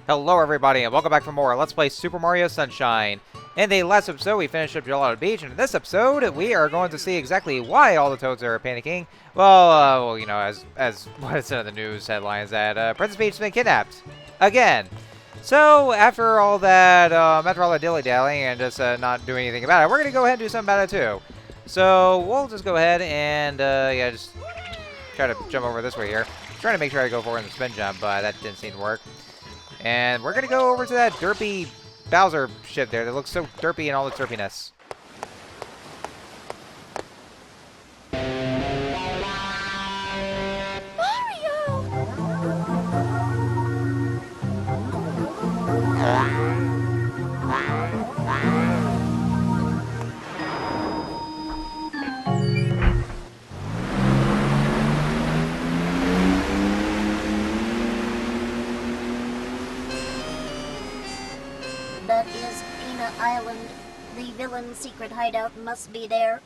Hello everybody and welcome back for more Let's Play Super Mario Sunshine. In the last episode we finished up Gelato Beach, and in this episode we are going to see exactly why all the Toads are panicking. Well, you know, as what it said in the news headlines, that Princess Peach has been kidnapped. Again. So, after all that dilly-dallying and just not doing anything about it, we're going to go ahead and do something about it too. So, we'll just go ahead and, yeah, just try to jump over this way here. Trying to make sure I go forward in the spin jump, but that didn't seem to work. And we're going to go over to that derpy Bowser ship there that looks so derpy in all its derpiness. That is Pinna Island. The villain's secret hideout must be there.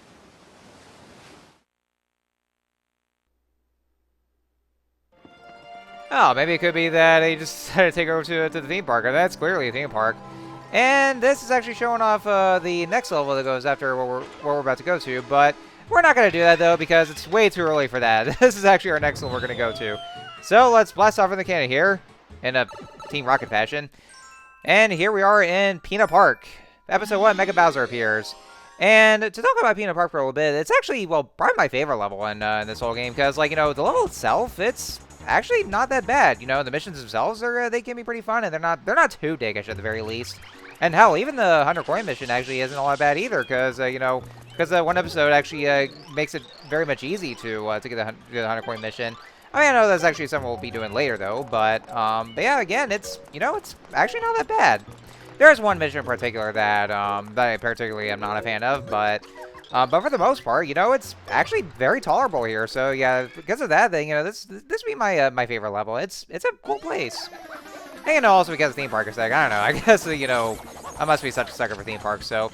Oh, maybe it could be that he just decided to take over to the theme park. That's clearly a theme park. And this is actually showing off the next level that goes after where we're about to go to. But we're not going to do that, though, because it's way too early for that. This is actually our next one we're going to go to. So let's blast off in the cannon here in a Team Rocket fashion. And here we are in Pinna Park. Episode 1, Mega Bowser appears. And to talk about Pinna Park for a little bit, it's actually, well, probably my favorite level in this whole game. Because, like, you know, the level itself, it's actually not that bad. You know, the missions themselves, they can be pretty fun. And they're not too dickish at the very least. And hell, even the 100 coin mission actually isn't all that bad either. Because, you know, because one episode actually makes it very much easy to get the 100 coin mission. I mean, I know that's actually something we'll be doing later, though, but yeah, again, it's, you know, it's actually not that bad. There's one mission in particular that I particularly am not a fan of, but for the most part, you know, it's actually very tolerable here. So yeah, because of that, then, you know, this would be my my favorite level. It's a cool place. And, you know, also because of theme park is like, I don't know, I guess, you know, I must be such a sucker for theme parks. So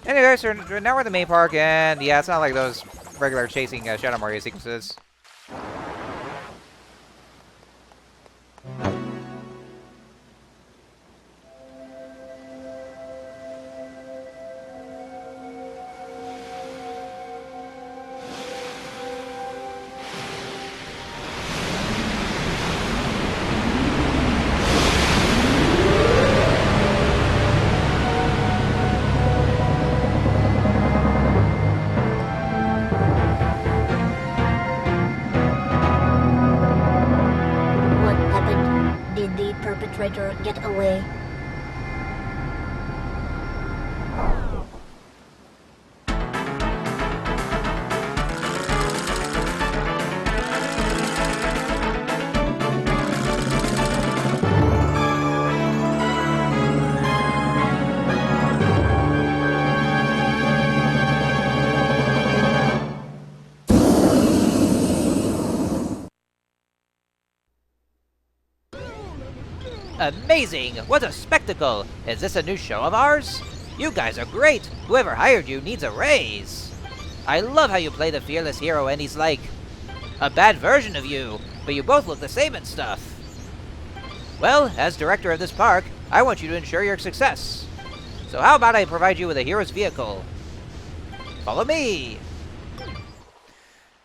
anyway, so now we're in the main park, and yeah, it's not like those regular chasing Shadow Mario sequences. Perpetrator get away. Amazing! What a spectacle! Is this a new show of ours? You guys are great! Whoever hired you needs a raise! I love how you play the fearless hero and he's like a bad version of you, but you both look the same and stuff. Well, as director of this park, I want you to ensure your success. So how about I provide you with a hero's vehicle? Follow me!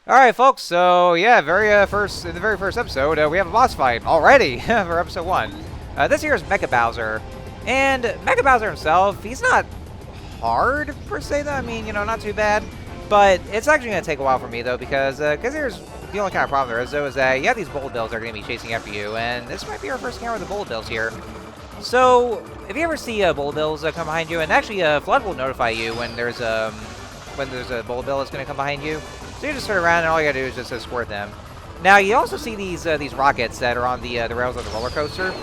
Alright, folks, so yeah, in the very first episode, we have a boss fight already for episode 1. This here is Mega Bowser, and Mega Bowser himself, he's not hard, per se, though. I mean, you know, not too bad, but it's actually going to take a while for me, though, because here's the only kind of problem there is, though, is that you have these Bullet Bills that are going to be chasing after you, and this might be our first encounter with the Bullet Bills here. So, if you ever see Bullet Bills come behind you, and actually Flood will notify you when there's a Bullet Bill that's going to come behind you, so you just turn around, and all you got to do is just squirt them. Now, you also see these rockets that are on the rails of the roller coaster.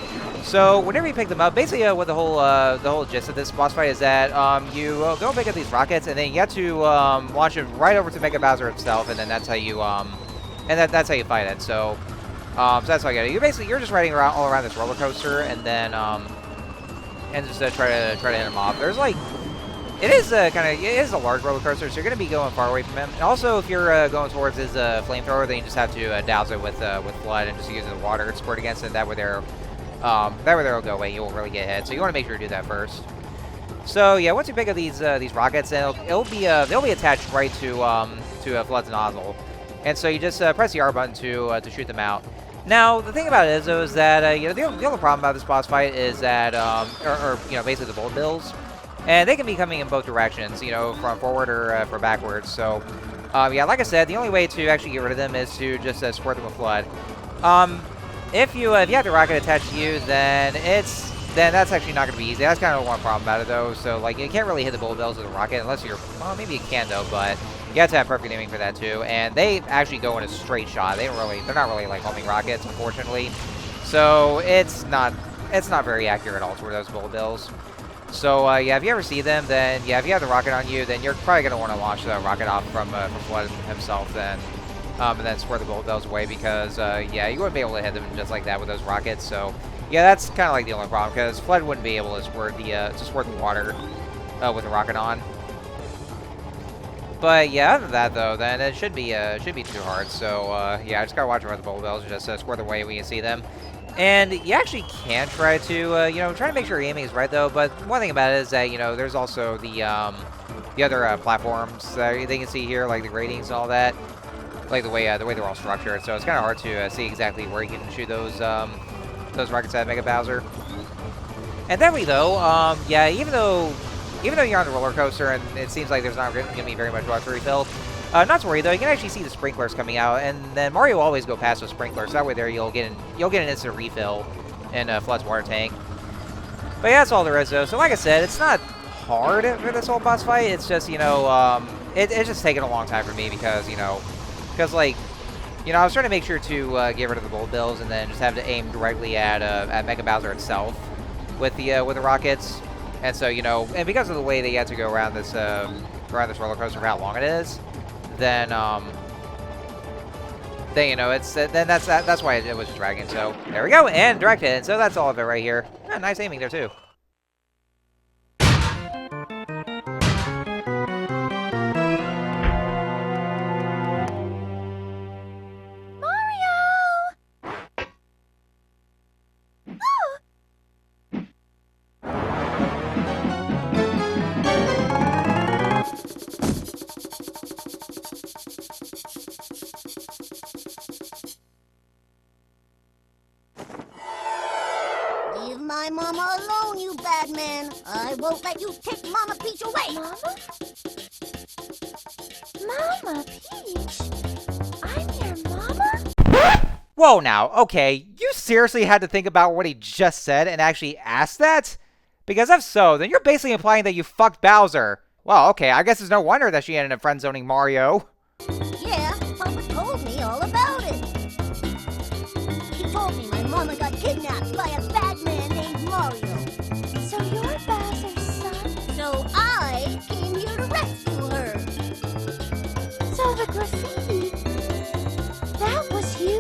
So whenever you pick them up, basically what the whole gist of this boss fight is that you go and pick up these rockets, and then you have to launch it right over to Mega Bowser himself, and then that's how you that's how you fight it. So that's how you get it. You're just riding around all around this roller coaster, and then just try to hit him off. There's like It is a large roller coaster, so you're going to be going far away from him. And also, if you're going towards his flamethrower, then you just have to douse it with flood and just use the water to squirt against it. That way, That way they'll go away. You won't really get hit. So you want to make sure to do that first. So yeah, once you pick up these rockets, then they'll be attached right to Flood's nozzle, and so you just press the R button to shoot them out. Now the thing about it is, though, is that you know, the only problem about this boss fight is that or you know, basically the bullet bills, and they can be coming in both directions, you know, from forward or for backwards. So yeah, like I said, the only way to actually get rid of them is to just squirt them with Flood. If you have the rocket attached to you, then that's actually not going to be easy. That's kind of one problem about it, though. So, like, you can't really hit the bullet bills with a rocket unless you're... Well, maybe you can, though, but you have to have perfect aiming for that, too. And they actually go in a straight shot. They're not really, like, homing rockets, unfortunately. So, it's not very accurate at all toward those bullet bills. So, yeah, if you ever see them, then, yeah, if you have the rocket on you, then you're probably going to want to launch the rocket off from Flood himself, then. And then squirt the bullet bills away because, yeah, you wouldn't be able to hit them just like that with those rockets, so... Yeah, that's kind of like the only problem, because Flood wouldn't be able to squirt the water with the rocket on. But yeah, other than that though, then it should be too hard. So yeah, I just gotta watch over the bullet bills and just squirt them away when you see them. And you actually can try to you know, try to make sure your aiming is right though. But one thing about it is that, you know, there's also the other platforms that they can see here, like the gratings and all that, like the way they're all structured. So it's kind of hard to see exactly where you can shoot those rockets at Mega Bowser. And that way, though, yeah, even though you're on the roller coaster and it seems like there's not going to be very much water refill, not to worry though. You can actually see the sprinklers coming out, and then Mario will always go past those sprinklers. So that way, there you'll get an instant refill in Flood's water tank. But yeah, that's all there is though. So like I said, it's not hard for this whole boss fight. It's just, you know, it's just taking a long time for me because, you know, like. You know, I was trying to make sure to get rid of the bullet bills and then just have to aim directly at Mega Bowser itself with the rockets. And so, you know, and because of the way that you have to go around this roller coaster, for how long it is, then you know, that's why it was dragging. So there we go, and direct hit. And so that's all of it right here. Nice aiming there too. Leave my mama alone, you bad man. I won't let you take Mama Peach away. Mama? Mama Peach? I'm your mama? Whoa now, okay, you seriously had to think about what he just said and actually ask that? Because if so, then you're basically implying that you fucked Bowser. Well, okay, I guess it's no wonder that she ended up friend-zoning Mario. Yeah, Papa told me all about it. He told me my mama got kidnapped by a bad man named Mario. So you're Bowser's son? So I came here to rescue her. So the graffiti, that was you?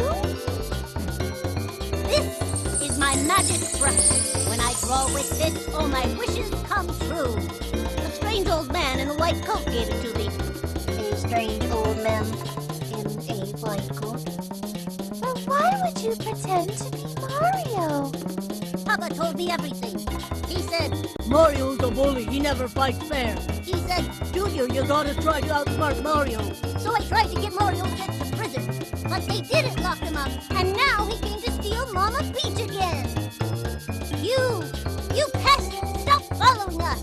This is my magic brush. When I draw with this, all my wishes come true. A strange old man in a white coat gave it to me. A strange old man in a white coat. But why would you pretend to be Mario? Papa told me everything. He said, Mario's a bully, he never fights fair. he said, Junior, you gotta try to outsmart Mario. so I tried to get Mario sent to prison. But they didn't lock him up, and now he came to steal Mama Peach again. You pest, stop following us.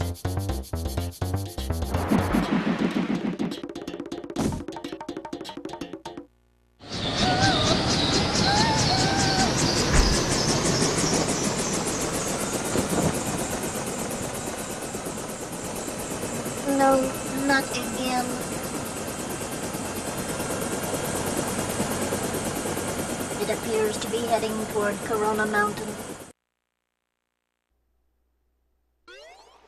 No, not again. It appears to be heading toward Corona Mountain.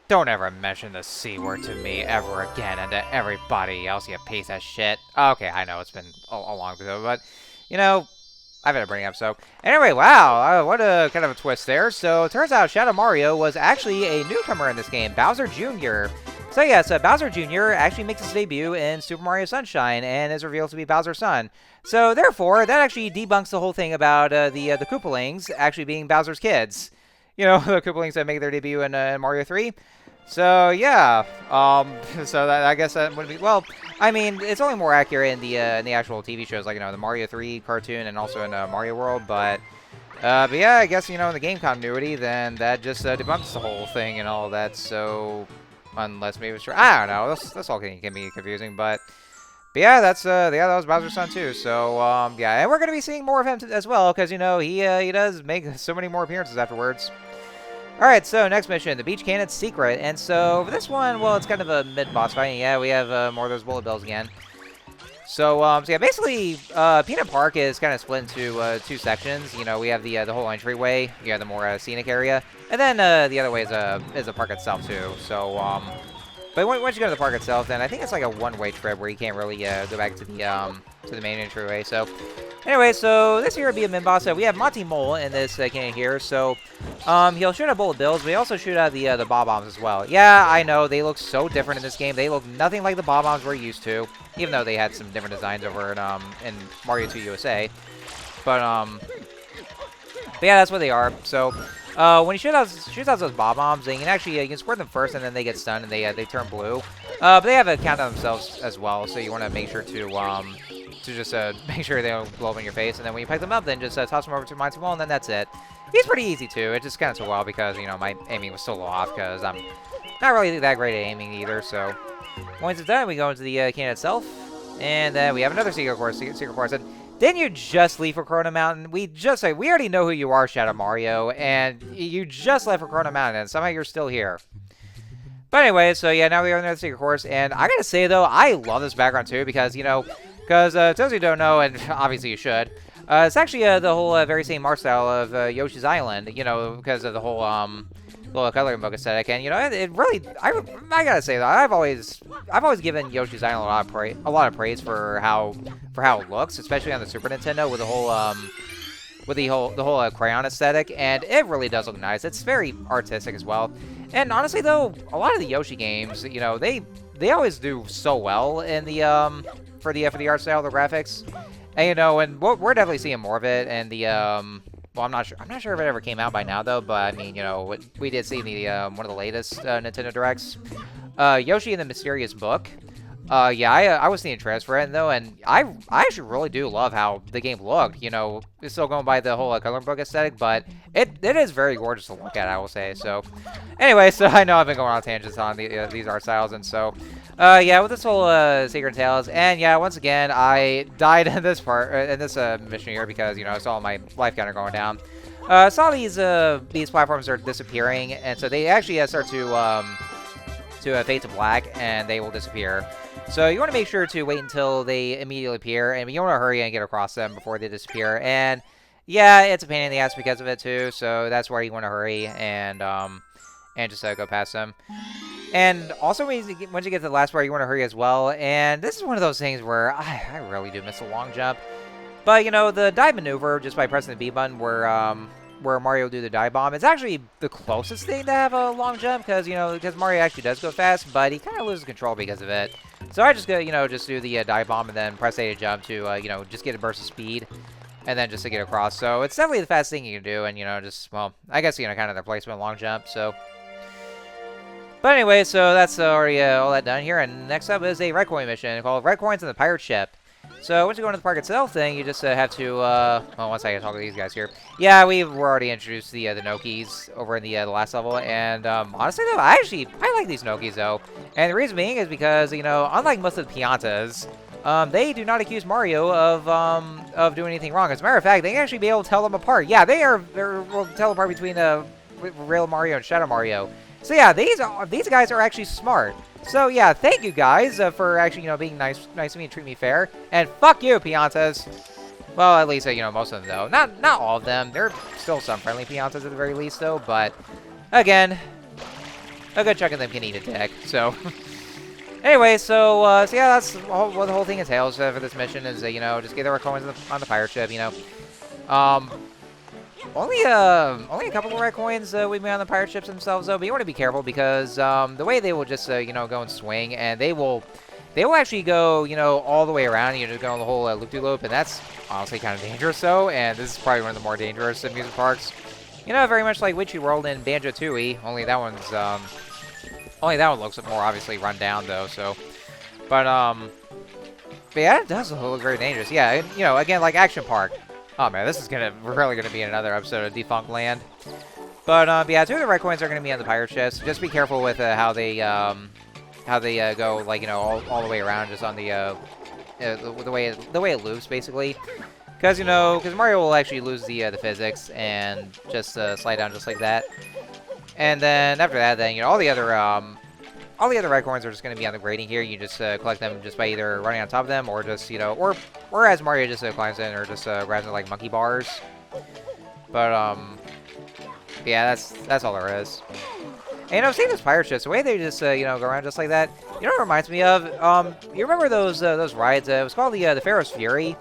Don't ever mention the C word to me ever again and to everybody else, you piece of shit. Okay, I know it's been a long time, but, you know, I've had to bring it up, so. Anyway, wow, what a kind of a twist there. So, it turns out Shadow Mario was actually a newcomer in this game, Bowser Jr., So yes, Bowser Jr. actually makes his debut in Super Mario Sunshine and is revealed to be Bowser's son. So therefore, that actually debunks the whole thing about the Koopalings actually being Bowser's kids. You know, the Koopalings that make their debut in Mario 3. So yeah, so that, I guess that would be, well, I mean, it's only more accurate in the actual TV shows, like, you know, the Mario 3 cartoon and also in Mario World, but yeah, I guess, you know, in the game continuity, then that just debunks the whole thing and all that, so, unless maybe it's true, I don't know, this all can be confusing, but yeah, that's, yeah, that was Bowser's son too, so, yeah, and we're gonna be seeing more of him as well, because, you know, he does make so many more appearances afterwards. Alright, so next mission, the Beach Cannon's Secret. And so, for this one, well, it's kind of a mid-boss fight. Yeah, we have more of those bullet bills again. So, yeah, basically, Pinna Park is kind of split into 2 sections. You know, we have the whole entryway, you have the more scenic area, and then the other way is the park itself, too. So, but once you go to the park itself, then I think it's like a one-way trip where you can't really go back to the main entryway. So, anyway, so this here would be a mid-boss. We have Monty Mole in this cannon here. So, he'll shoot out bullet bills, but he also shoot out the bob bombs as well. Yeah, I know they look so different in this game. They look nothing like the bob bombs we're used to, even though they had some different designs over in Mario 2 USA. But yeah, that's what they are. So, when he shoots out those bob bombs, then you can actually you can squirt them first, and then they get stunned and they turn blue. But they have a countdown themselves as well, so you want to make sure to just make sure they don't blow up in your face. And then when you pick them up, then just toss them over to Monty Mole, and then that's it. He's pretty easy too. It just kind of took a while because, you know, my aiming was so low off because I'm not really that great at aiming either. So once it's done, we go into the cannon itself, and then we have another secret course. And didn't you just leave for Corona Mountain? We already know who you are, Shadow Mario, and you just left for Corona Mountain, and somehow you're still here. But anyway, so yeah, now we are in another secret course, and I gotta say though, I love this background too because, you know, those of you who don't know, and obviously you should, it's actually the whole very same art style of Yoshi's Island, you know, because of the whole little coloring book aesthetic, and, you know, it really, I gotta say that I've always given Yoshi's Island a lot of praise for how it looks, especially on the Super Nintendo with the whole crayon aesthetic, and it really does look nice. It's very artistic as well. And honestly though, a lot of the Yoshi games, you know, they always do so well in the for the art style, the graphics, and, you know, and we're definitely seeing more of it. And the well, I'm not sure if it ever came out by now though, but I mean, you know, we did see the one of the latest Nintendo Directs, Yoshi and the Mysterious Book. Yeah, I was seeing trailers for it though, and I actually really do love how the game looked. You know, it's still going by the whole coloring book aesthetic, but it is very gorgeous to look at, I will say. So, anyway, so I know I've been going on tangents on these art styles, and so, yeah, with this whole Secret Tales, and yeah, once again, I died in this part, in this mission here because, you know, I saw my life counter going down. Saw these platforms are disappearing, and so they actually start to fade to black, and they will disappear. So you want to make sure to wait until they immediately appear, and you want to hurry and get across them before they disappear. And yeah, it's a pain in the ass because of it too. So that's why you want to hurry and just go past them. And also, once you get to the last part, you want to hurry as well. And this is one of those things where I really do miss a long jump. But, you know, the dive maneuver, just by pressing the B button, where Mario will do the dive bomb, it's actually the closest thing to have a long jump, because, you know, Mario actually does go fast, but he kind of loses control because of it. So I just go, you know, just do the dive bomb and then press A to jump to, you know, just get a burst of speed, and then just to get across. So it's definitely the fastest thing you can do, and, you know, just, well, I guess, you know, kind of the replacement long jump, so. But anyway, so that's already all that done here, and next up is a red coin mission called Red Coins in the Pirate Ship. So once you go into the park itself, then you just have to, well, once I talk to these guys here. Yeah, we were already introduced the Nokis over in the last level, and honestly though, I like these Nokis though. And the reason being is because, you know, unlike most of the Piantas, they do not accuse Mario of doing anything wrong. As a matter of fact, they can actually be able to tell them apart. Yeah, they'll tell apart between real Mario and Shadow Mario. So yeah, these guys are actually smart. So yeah, thank you guys for actually, you know, being nice to me and treat me fair. And fuck you, Piantas. Well, at least, you know, most of them though. Not all of them. There are still some friendly Piantas at the very least though. But again, a good chunk of them can eat a dick. So anyway, so yeah, that's what the whole thing entails for this mission is, you know, just get the coins on the pirate ship, you know. only a couple of red coins would be on the pirate ships themselves, though. But you want to be careful because the way they will just you know, go and swing, and they will actually go, you know, all the way around. You just go on the whole loop-de-loop, and that's honestly kind of dangerous. So, and this is probably one of the more dangerous amusement parks. You know, very much like Witchy World and Banjo-Tooie. Only that one looks more obviously run down though. So, but yeah, it does look very dangerous. Yeah, and, you know, again, like Action Park. Oh man, this is really gonna be another episode of Defunct Land. But yeah, 2 of the red coins are gonna be on the pirate ships. Just be careful with how they go, like, you know, all the way around, just on the way it loops basically. Because, you know, Mario will actually lose the physics and just slide down just like that. And then after that, then, you know, all the other red coins are just going to be on the grading here. You just collect them just by either running on top of them or just, you know, or as Mario just climbs in or just grabs it like monkey bars. But yeah, that's all there is. And, you know, seeing those pirate ships, the way they just you know, go around just like that, you know what it reminds me of? You remember those rides? It was called the Pharaoh's Fury.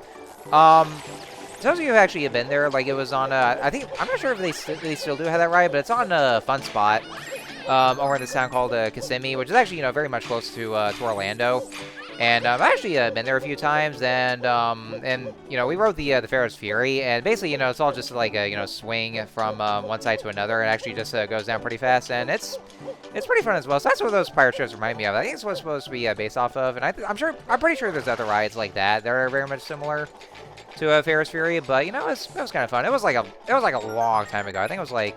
Some of you have actually been there. Like, it was on, I'm not sure if they still do have that ride, but it's on Fun Spot, over in this town called Kissimmee, which is actually, you know, very much close to Orlando. And I've actually been there a few times, and you know, we rode the Pharaoh's Fury, and basically, you know, it's all just like a, you know, swing from one side to another, and actually just goes down pretty fast, and it's pretty fun as well. So that's what those pirate ships remind me of. I think it's what's supposed to be based off of, and I'm pretty sure there's other rides like that that are very much similar to Pharaoh's Fury, but you know, it was kind of fun. It was like a long time ago. I think it was like,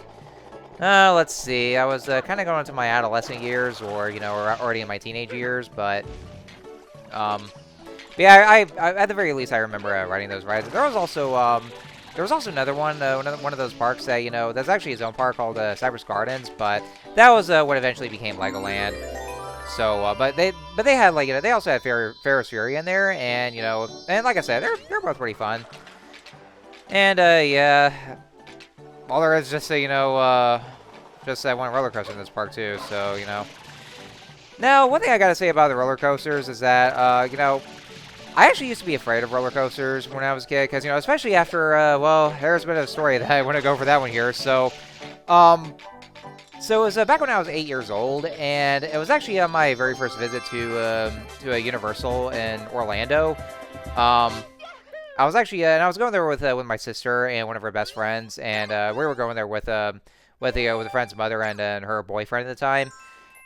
let's see, I was kind of going into my adolescent years, or, you know, or already in my teenage years, but yeah, I at the very least I remember riding those rides. There was also another one, one of those parks that, you know, that's actually its own park called Cypress Gardens, but that was what eventually became Legoland. So, but they had, like, you know, they also had Pharaoh's Fury in there, and, you know, and like I said, they're both pretty fun. And yeah, all there is just you know, just that one roller coaster in this park too. So, you know. Now, one thing I gotta say about the roller coasters is that, you know, I actually used to be afraid of roller coasters when I was a kid, because, you know, especially after, well, there's a bit of a story that I want to go for that one here. So, so it was back when I was 8 years old, and it was actually on my very first visit to a Universal in Orlando. I was actually, and I was going there with my sister and one of her best friends, and we were going there with a friend's mother and her boyfriend at the time.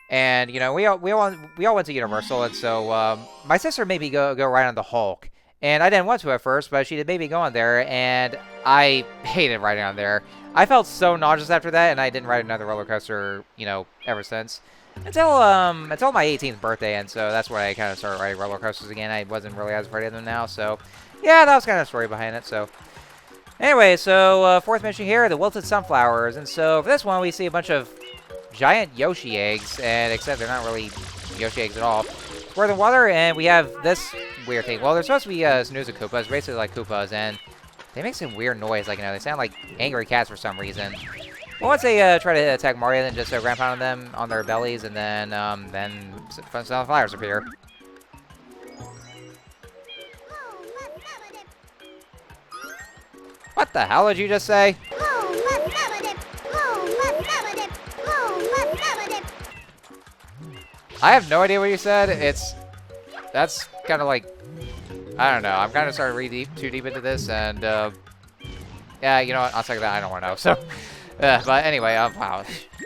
And, you know, we all went to Universal, and so my sister made me go ride on the Hulk, and I didn't want to at first, but she did make me go on there, and I hated riding on there. I felt so nauseous after that, and I didn't ride another roller coaster, you know, ever since, until my 18th birthday, and so that's why I kind of started riding roller coasters again. I wasn't really as afraid of them now, so yeah, that was kind of the story behind it. So anyway, so fourth mission here, the wilted sunflowers, and so for this one we see a bunch of giant Yoshi eggs, and except they're not really Yoshi eggs at all. Squirt in water, and we have this weird thing. Well, they're supposed to be Snooze Koopas, basically like Koopas, and they make some weird noise. Like, you know, they sound like angry cats for some reason. Well, once they try to attack Mario, then just ground pound them on their bellies, and then sunflowers appear. What the hell did you just say? I have no idea what you said. That's kind of like, I don't know. I'm kind of starting to read too deep into this, and yeah, you know what? I'll take that. I don't want to know. So, but anyway, wow.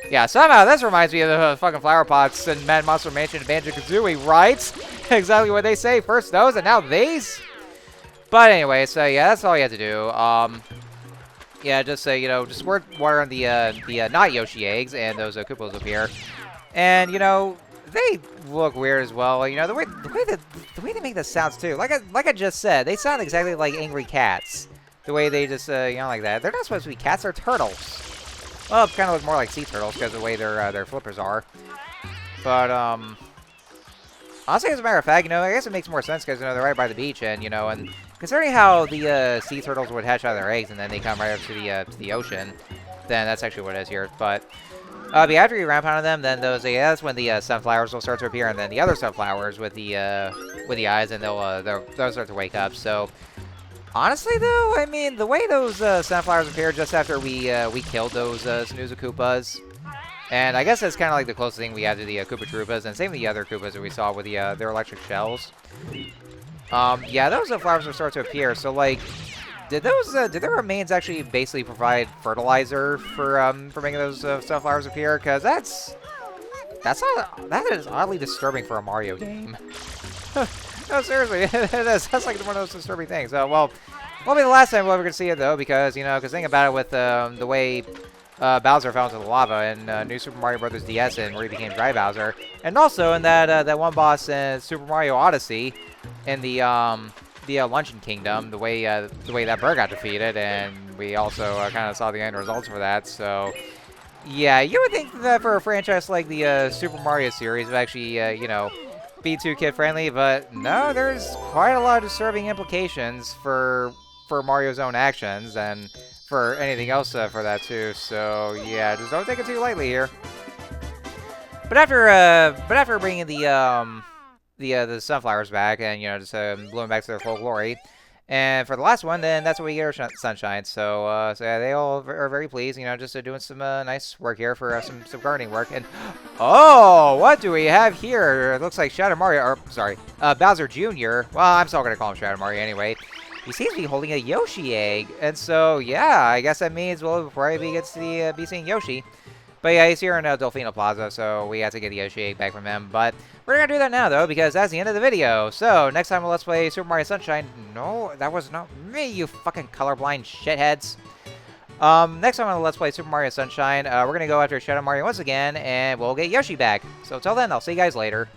Yeah, somehow this reminds me of the fucking flower pots in Mad Monster Mansion and Banjo-Kazooie, right? Exactly what they say. First those, and now these. But anyway, so yeah, that's all you have to do. Yeah, just you know, just squirt water on the not Yoshi eggs, and those Koopas appear. And, you know, they look weird as well. You know, the way they make the sounds too. Like I just said, they sound exactly like angry cats. The way they just you know, like that. They're not supposed to be cats. They're turtles. Well, kind of look more like sea turtles because of the way their flippers are. But honestly, as a matter of fact, you know, I guess it makes more sense because, you know, they're right by the beach, and, you know, and considering how the sea turtles would hatch out of their eggs and then they come right up to the ocean, then that's actually what it is here. But after you ramp onto them, then those, yeah, that's when the sunflowers will start to appear, and then the other sunflowers with the eyes, and they'll start to wake up. So Honestly, though, I mean, the way those sunflowers appeared just after we killed those Snooze Koopas, and I guess that's kind of like the closest thing we have to the Koopa Troopas, and same with the other Koopas that we saw with their electric shells. Yeah, those flowers will start to appear. So, like, did their remains actually basically provide fertilizer for making those sunflowers appear? Because that is oddly disturbing for a Mario game. No, seriously, that's like one of those disturbing things. Well, won't be the last time we're ever gonna see it though, because think about it with the way Bowser fell into the lava in New Super Mario Bros. DS, and where he became Dry Bowser, and also in that one boss in Super Mario Odyssey, in the Luncheon Kingdom, the way that bird got defeated, and we also kind of saw the end results for that. So, yeah, you would think that for a franchise like the Super Mario series, would actually be too kid-friendly, but no, there's quite a lot of disturbing implications for Mario's own actions, and for anything else for that too. So yeah, just don't take it too lightly here. But after bringing the sunflowers back and just blowing back to their full glory, and for the last one, then that's when we get our sunshine. So yeah, they all are very pleased. Just doing some nice work here for some gardening work. And oh, what do we have here? It looks like Shadow Mario, or sorry, Bowser Jr. Well, I'm still gonna call him Shadow Mario anyway. He seems to be holding a Yoshi egg, and so yeah, I guess that means we'll probably get to be seeing Yoshi. But yeah, he's here in Delfino Plaza, so we have to get the Yoshi egg back from him. But we're gonna do that now, though, because that's the end of the video. So next time we'll Let's Play Super Mario Sunshine. No, that was not me, you fucking colorblind shitheads. Next time on Let's Play Super Mario Sunshine, we're gonna go after Shadow Mario once again, and we'll get Yoshi back. So until then, I'll see you guys later.